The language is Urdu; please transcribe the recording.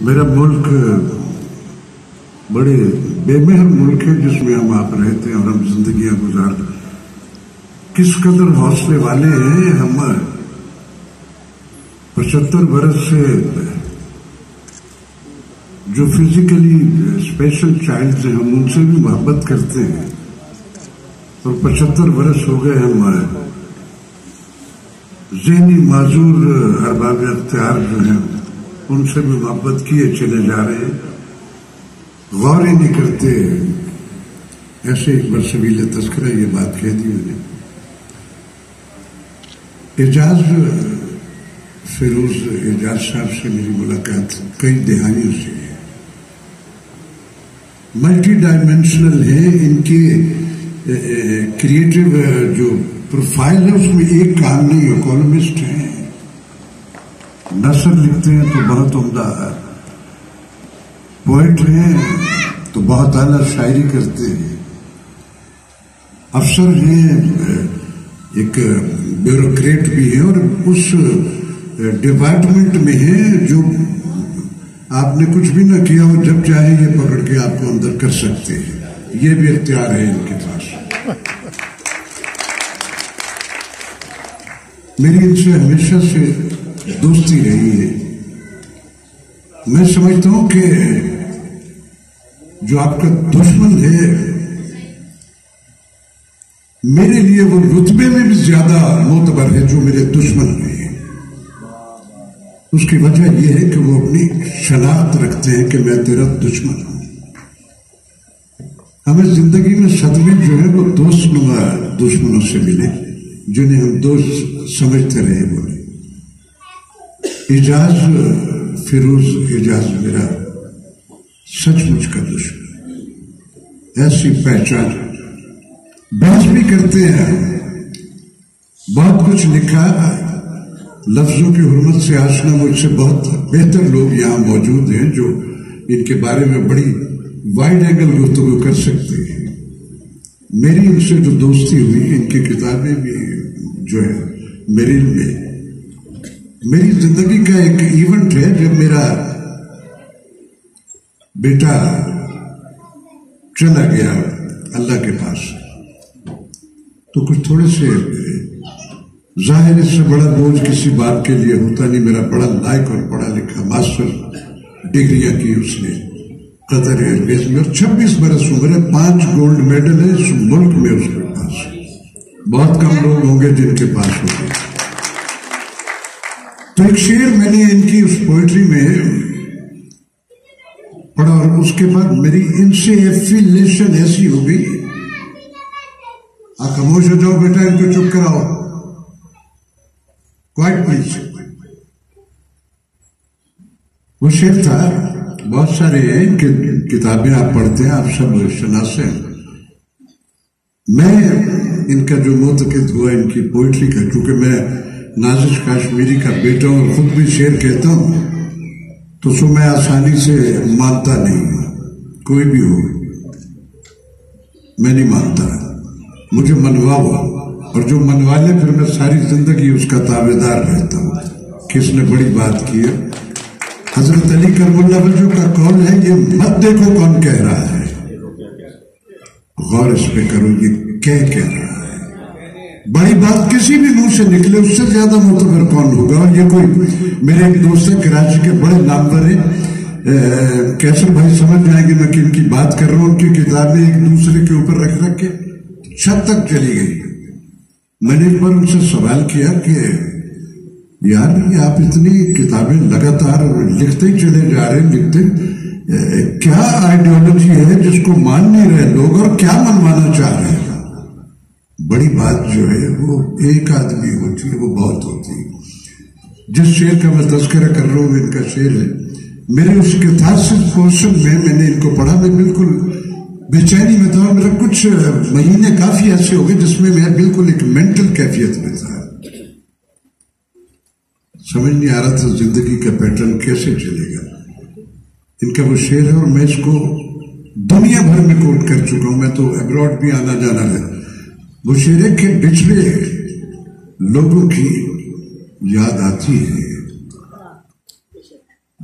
میرا ملک بڑے بے مہر ملک ہے جس میں ہم آپ رہتے ہیں اور ہم زندگیاں گزارتے ہیں. کس قدر حوصلے والے ہیں ہم. 75 برس سے جو فزیکلی اسپیشل چائلڈ ہیں ہم ان سے بھی محبت کرتے ہیں اور 75 برس ہو گئے ہم ذہنی معذور ارباب اختیار جو ہیں ان سے بھی محبت کیے چلے جا رہے ہیں. غور ہی نہیں کرتے. ایسے ایک بار سبیل تذکرہ یہ بات کہہ دی میں نے. اعجاز فیروز اعجاز صاحب سے میری ملاقات کئی دہائیوں سے ہے. ملٹی ڈائمینشنل ہے. ان کے کریٹو جو پروفائل ہے اس میں ایک کام نہیں ہے. کالمسٹ ہیں, نثر لکھتے ہیں تو بہت عمدہ, پوئٹ ہیں تو بہت اعلیٰ شاعری کرتے ہیں, افسر ہیں, ایک بیوروکریٹ بھی ہیں اور اس ڈپارٹمنٹ میں ہیں جو آپ نے کچھ بھی نہ کیا ہو جب چاہے یہ پکڑ کے آپ کو اندر کر سکتے ہیں. یہ بھی اختیار ہے ان کے پاس. میری ان سے ہمیشہ سے دوستی رہی ہے. میں سمجھتا ہوں کہ جو آپ کا دشمن ہے میرے لیے وہ رتبے میں بھی زیادہ معتبر ہے جو میرے دشمن ہیں. اس کی وجہ یہ ہے کہ وہ اپنی شناخت رکھتے ہیں کہ میں تیرا دشمن ہوں. ہمیں زندگی میں صدمے جو ہے وہ دوست نما دشمنوں سے ملے جنہیں ہم دوست سمجھتے رہے. بولے اعجاز فیروز اعجاز میرا سچ مچ کا دشمن. ایسی پہچان. بحث بھی کرتے ہیں, بہت کچھ لکھا. لفظوں کی حرمت سے آشنا مجھ سے بہت بہتر لوگ یہاں موجود ہیں جو ان کے بارے میں بڑی وائڈ اینگل گفتگو کر سکتے ہیں. میری ان سے جو دوستی ہوئی ان کی کتابیں بھی جو ہے میرل میں میری زندگی کا ایک ایونٹ ہے. جب میرا بیٹا چلا گیا اللہ کے پاس تو کچھ تھوڑے سے ظاہر اس سے بڑا بوجھ کسی بات کے لیے ہوتا نہیں. میرا بڑا لائق اور پڑھا لکھا, ماسٹر ڈگریاں کی اس نے قطر ایئر بیس میں, اور 26 برس عمر ہے. 5 گولڈ میڈل ہے اس ملک میں اس کے پاس. بہت کم لوگ ہوں گے جن کے پاس ہوں گے. تو ایک شعر میں نے ان کی اس پوئٹری میں پڑھا اور اس کے بعد میری ان سے ایفیلیشن ایسی ہو گئی. آپ خاموش ہو جاؤ بیٹا, ان کو چپ کراؤ, کوائٹ پلیز. وہ شعر تھا, بہت سارے ہیں ان کی کتابیں آپ پڑھتے ہیں, آپ سب شناسے ہیں. میں ان کا جو منتقد ہوا ان کی پوئٹری کا, کیونکہ میں نازش کاشمیری کا بیٹا ہوں اور خود بھی شعر کہتا ہوں تو سو میں آسانی سے مانتا نہیں ہوں. کوئی بھی ہو میں نہیں مانتا, مجھے منواؤ, اور جو منوا لے پھر میں ساری زندگی اس کا تابعدار رہتا ہوں. کس نے بڑی بات کی ہے, حضرت علی کرم اللہ وجہ کا قول ہے, یہ مت دیکھو کون کہہ رہا ہے, غور اس پہ کرو یہ کہہ رہا ہے. بڑی بات کسی بھی منہ سے نکلے اس سے زیادہ معتبر کون ہوگا. اور یہ کوئی میرے ایک دوست ہے کراچی کے بڑے نامور ہیں, کیسر بھائی سمجھ جائیں گے میں کن کی بات کر رہا ہوں. ان کی کتابیں ایک دوسرے کے اوپر رکھ کے چھت تک چلی گئی. میں نے ایک بار ان سے سوال کیا کہ یار یہ آپ اتنی کتابیں لگاتار لکھتے ہی چلے جا رہے ہیں, لکھتے کیا آئیڈیالوجی ہے جس کو مان نہیں رہے لوگ اور کیا منوانا چاہ رہے ہیں. بڑی بات جو ہے وہ ایک آدمی ہوتی ہے, وہ بہت ہوتی ہے. جس شعر کا میں تذکرہ کر رہا ہوں ان کا شعر ہے. میرے اس کتاسب پورشن میں نے ان کو پڑھا, میں بالکل بے چینی میں تھا. میرا کچھ مہینے کافی ایسے ہو گئے جس میں میں بالکل ایک مینٹل کیفیت میں تھا. سمجھ نہیں آ رہا تھا زندگی کا پیٹرن کیسے چلے گا. ان کا وہ شعر ہے اور میں اس کو دنیا بھر میں کوٹ کر چکا ہوں. میں تو ابراڈ بھی آنا جانا ہے. وہ شعر ہے کہ بچھڑے لوگوں کی یاد آتی ہے,